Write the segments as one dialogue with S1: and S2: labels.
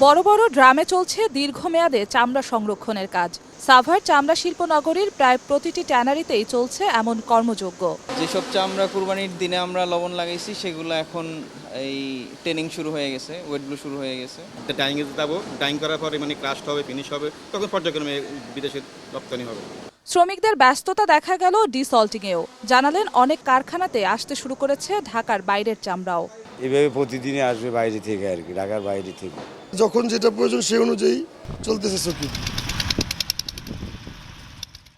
S1: বড় বড় ড্রামে চলছে দীর্ঘমেয়াদে চামড়া সংরক্ষণের কাজ। সাভার চামড়া শিল্পনগরীর প্রায় প্রতিটি ট্যানারিতেই চলছে এমন কর্মযজ্ঞ।
S2: যেসব চামড়া কুরবানির দিনে আমরা লবণ লাগাইছি সেগুলো এখন এই ট্রেনিং শুরু হয়ে গেছে, ওয়েটগুলো শুরু হয়ে গেছে।
S3: ডাইংয়ে যাবো, ডাইং করার পরে মানে ক্রাশ হবে, ফিনিশ হবে, তখন পর্যায়ক্রমে বিদেশে রপ্তানি হবে।
S1: শ্রমিকদের ব্যস্ততা দেখা গেল ডিসল্টিংয়েও। জানালেন অনেক কারখানাতে আসতে শুরু করেছে ঢাকার বাইরের চামড়াও।
S4: এভাবে প্রতিদিনই আসবে বাইরে থেকে আর কি, ঢাকার বাইরে থেকে।
S5: যখন যেটা প্রয়োজন সেই অনুযায়ী চলতেছে চকি।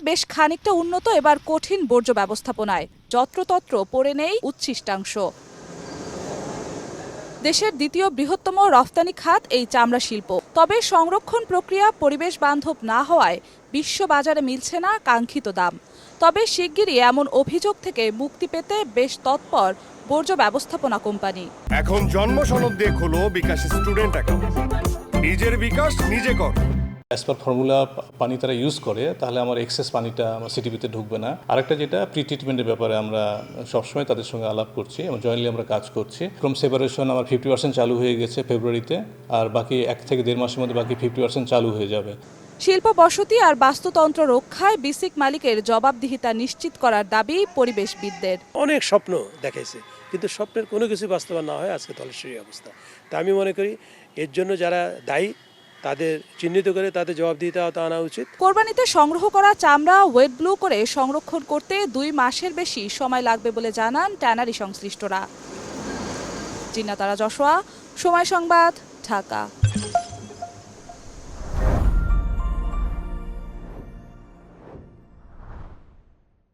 S1: বেশ খানিকটা উন্নত এবার কঠিন বর্জ্য ব্যবস্থাপনায়। যত্রতত্র পড়ে নেই উচ্ছিষ্টাংশ। দেশের দ্বিতীয় বৃহত্তম রফতানি খাত এই চামড়া শিল্প। তবে সংরক্ষণ প্রক্রিয়া পরিবেশ বান্ধব না হওয়ায় বিশ্ব বাজারে মিলছে না কাঙ্ক্ষিত দাম। তবে শিগগিরই এমন অভিযোগ থেকে মুক্তি পেতে বেশ তৎপর বর্জ্য ব্যবস্থাপনা কোম্পানি।
S6: এখন জন্ম সনদ দিয়ে খোলো বিকাশ স্টুডেন্ট অ্যাকাউন্ট। নিজের বিকাশ নিজে কর।
S7: অ্যাজ পার ফর্মুলা পানি তারা ইউজ করে, তাহলে আমার এক্সেস পানিটা আমার সিটিপিতে ঢুকবে না। আরেকটা যেটা প্রি ট্রিটমেন্টের ব্যাপারে আমরা সবসময় তাদের সঙ্গে আলাপ করছি এবং জয়েন্টলি আমরা কাজ করছি। ফ্রম সেপারেশন আমার 50% চালু হয়ে গেছে ফেব্রুয়ারিতে, আর বাকি 1 থেকে 1.5 মাসের মধ্যে বাকি 50% চালু হয়ে যাবে।
S1: শিল্প বসতি আর বাস্তুতন্ত্র রক্ষায় বিসিক মালিকের জবাবদিহিতা নিশ্চিত করার দাবি পরিবেশবিদদের।
S8: অনেক স্বপ্ন দেখাইছে, কিন্তু স্বপ্নের কোনো কিছু বাস্তবায়ন না হয় আজকে তলস্বরী অবস্থা। তা আমি মনে করি এর জন্য যারা দায়ী তাদের চিহ্নিত করে তাদের জবাবদিহিতা আনা উচিত।
S1: কোরবানিতে সংগ্রহ করা চামড়া ওয়েট ব্লু করে সংরক্ষণ করতে 2 মাসের বেশি সময় লাগবে বলে জানান ট্যানারি সংশ্লিষ্টরা। জিন্নাত আরা যশোয়া, সময় সংবাদ, ঢাকা।